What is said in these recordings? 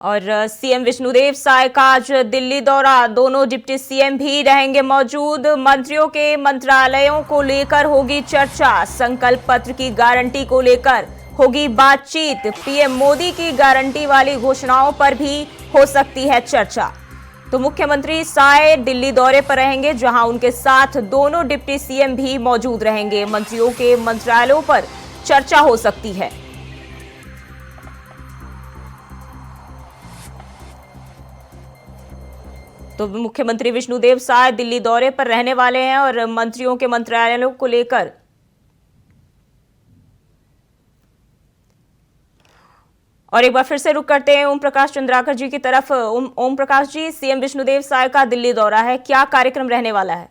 और सीएम विष्णुदेव साय का आज दिल्ली दौरा, दोनों डिप्टी सीएम भी रहेंगे मौजूद। मंत्रियों के मंत्रालयों को लेकर होगी चर्चा, संकल्प पत्र की गारंटी को लेकर होगी बातचीत, पीएम मोदी की गारंटी वाली घोषणाओं पर भी हो सकती है चर्चा। तो मुख्यमंत्री साय दिल्ली दौरे पर रहेंगे, जहां उनके साथ दोनों डिप्टी सीएम भी मौजूद रहेंगे। मंत्रियों के मंत्रालयों पर चर्चा हो सकती है। तो मुख्यमंत्री विष्णुदेव साय दिल्ली दौरे पर रहने वाले हैं और मंत्रियों के मंत्रालयों को लेकर और एक बार फिर से रुक करते हैं ओम प्रकाश चंद्राकर जी की तरफ। ओम प्रकाश जी, सीएम विष्णुदेव साय का दिल्ली दौरा है, क्या कार्यक्रम रहने वाला है?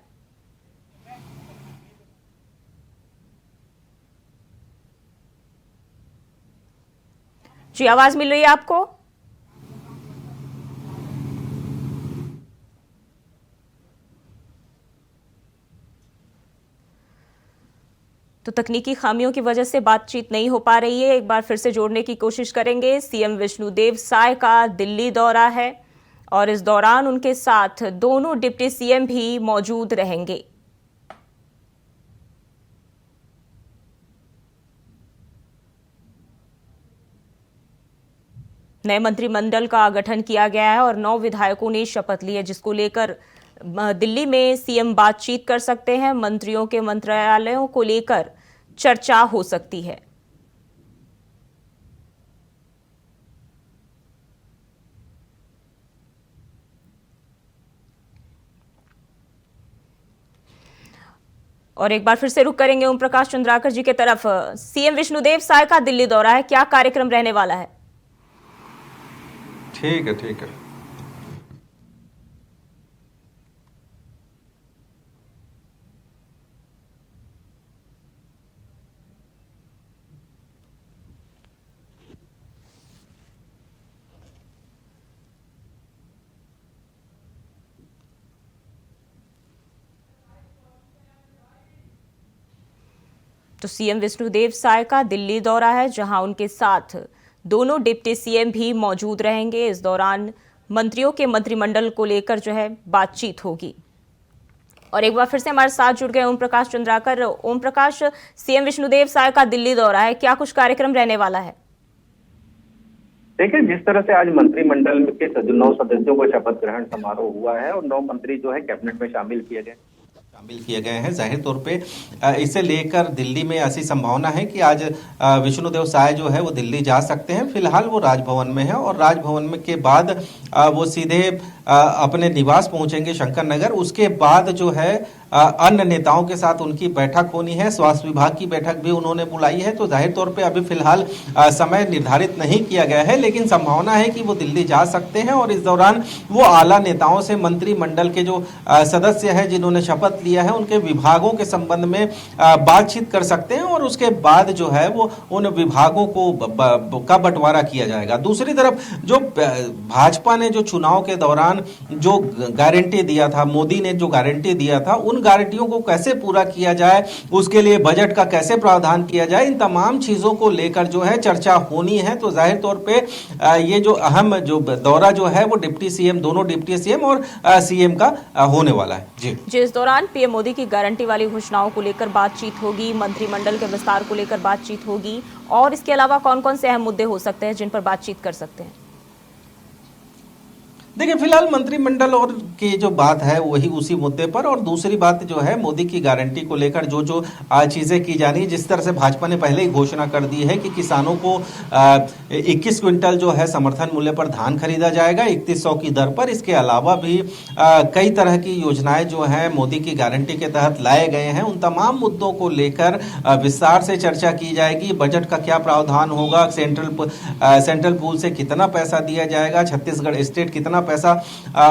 जी, आवाज मिल रही है आपको? तो तकनीकी खामियों की वजह से बातचीत नहीं हो पा रही है, एक बार फिर से जोड़ने की कोशिश करेंगे। सीएम विष्णुदेव साय का दिल्ली दौरा है और इस दौरान उनके साथ दोनों डिप्टी सीएम भी मौजूद रहेंगे। नए मंत्रिमंडल का गठन किया गया है और 9 विधायकों ने शपथ ली है, जिसको लेकर दिल्ली में सीएम बातचीत कर सकते हैं। मंत्रियों के मंत्रालयों को लेकर चर्चा हो सकती है। और एक बार फिर से रुक करेंगे ओम प्रकाश चंद्राकर जी की तरफ। सीएम विष्णुदेव साय का दिल्ली दौरा है, क्या कार्यक्रम रहने वाला है? ठीक है, ठीक है। तो सीएम विष्णुदेव साय का दिल्ली दौरा है, जहां उनके साथ दोनों डिप्टी सीएम भी मौजूद रहेंगे। इस दौरान मंत्रियों के मंत्रिमंडल को लेकर जो है बातचीत होगी। और एक बार फिर से हमारे साथ जुड़ गए ओम प्रकाश चंद्राकर। ओम प्रकाश, सीएम विष्णुदेव साय का दिल्ली दौरा है, क्या कुछ कार्यक्रम रहने वाला है? देखिए, जिस तरह से आज मंत्रिमंडल के 9 सदस्यों को शपथ ग्रहण समारोह हुआ है और 9 मंत्री जो है कैबिनेट में शामिल किए गए हैं, जाहिर तौर पे इसे लेकर दिल्ली में ऐसी संभावना है कि आज विष्णुदेव साय जो है वो दिल्ली जा सकते हैं। फिलहाल वो राजभवन में है और राजभवन में के बाद वो सीधे अपने निवास पहुंचेंगे शंकर नगर। उसके बाद जो है अन्य नेताओं के साथ उनकी बैठक होनी है, स्वास्थ्य विभाग की बैठक भी उन्होंने बुलाई है। तो जाहिर तौर पे अभी फिलहाल समय निर्धारित नहीं किया गया है, लेकिन संभावना है कि वो दिल्ली जा सकते हैं और इस दौरान वो आला नेताओं से, मंत्रिमंडल के जो सदस्य हैं जिन्होंने शपथ लिया है, उनके विभागों के संबंध में बातचीत कर सकते हैं और उसके बाद जो है वो उन विभागों को का बंटवारा किया जाएगा। दूसरी तरफ जो भाजपा ने जो चुनाव के दौरान जो गारंटी दिया था, मोदी ने जो गारंटी दिया था, उन गारंटियों को कैसे पूरा किया जाए, उसके लिए बजट का कैसे प्रावधान किया जाए, इन तमाम चीजों को लेकर जो है चर्चा होनी है। तो जाहिर तौर पे ये जो अहम जो दौरा जो है वो डिप्टी सीएम, दोनों डिप्टी सीएम और सीएम का होने वाला है। जी, जिस दौरान पीएम मोदी की गारंटी वाली घोषणाओं को लेकर बातचीत होगी, मंत्रिमंडल के विस्तार को लेकर बातचीत होगी, और इसके अलावा कौन कौन से अहम मुद्दे हो सकते हैं जिन पर बातचीत कर सकते हैं? देखिए, फिलहाल मंत्रिमंडल और की जो बात है वही उसी मुद्दे पर, और दूसरी बात जो है मोदी की गारंटी को लेकर जो जो चीजें की जानी है। जिस तरह से भाजपा ने पहले ही घोषणा कर दी है कि किसानों को 21 क्विंटल जो है समर्थन मूल्य पर धान खरीदा जाएगा 3100 की दर पर। इसके अलावा भी कई तरह की योजनाएं जो है मोदी की गारंटी के तहत लाए गए हैं। उन तमाम मुद्दों को लेकर विस्तार से चर्चा की जाएगी। बजट का क्या प्रावधान होगा, सेंट्रल पूल से कितना पैसा दिया जाएगा, छत्तीसगढ़ स्टेट कितना पैसा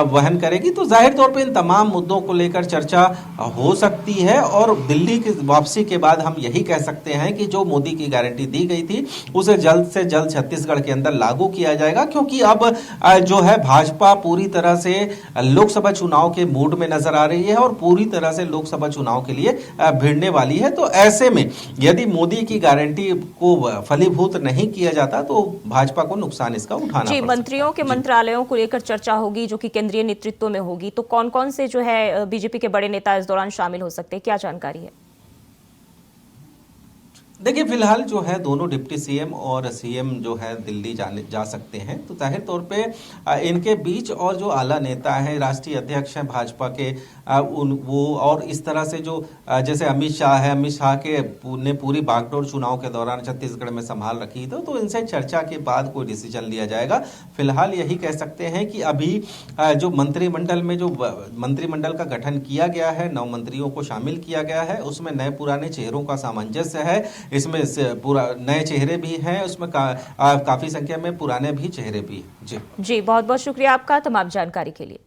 वहन करेगी। तो जाहिर तौर पे इन तमाम मुद्दों को लेकर चर्चा हो सकती है और दिल्ली की वापसी के बाद हम यही कह सकते हैं कि जो मोदी की गारंटी दी गई थी उसे जल्द से जल्द छत्तीसगढ़ के अंदर लागू किया जाएगा, क्योंकि अब जो है भाजपा पूरी तरह से लोकसभा चुनाव के मूड में नजर आ रही है और पूरी तरह से लोकसभा चुनाव के लिए भिड़ने वाली है। तो ऐसे में यदि मोदी की गारंटी को फलीभूत नहीं किया जाता तो भाजपा को नुकसान इसका उठाना जी, पड़ मंत्रियों के मंत्रालयों को लेकर चर्चा होगी जो कि केंद्रीय नेतृत्व में होगी, तो कौन कौन से जो है बीजेपी के बड़े नेता इस दौरान शामिल हो सकते हैं, क्या जानकारी है? देखिए, फिलहाल जो है दोनों डिप्टी सीएम और सीएम जो है दिल्ली जा सकते हैं। तो जाहिर तौर पे इनके बीच और जो आला नेता है, राष्ट्रीय अध्यक्ष हैं भाजपा के, वो और इस तरह से जो जैसे अमित शाह है, अमित शाह ने पूरी बागडोर चुनाव के दौरान छत्तीसगढ़ में संभाल रखी थी। तो इनसे चर्चा के बाद कोई डिसीजन लिया जाएगा। फिलहाल यही कह सकते हैं कि अभी जो मंत्रिमंडल का गठन किया गया है, 9 मंत्रियों को शामिल किया गया है, उसमें नए पुराने चेहरों का सामंजस्य है। इसमें पूरा नए चेहरे भी हैं, उसमें काफी संख्या में पुराने भी चेहरे भी हैं। जी, बहुत बहुत शुक्रिया आपका तमाम जानकारी के लिए।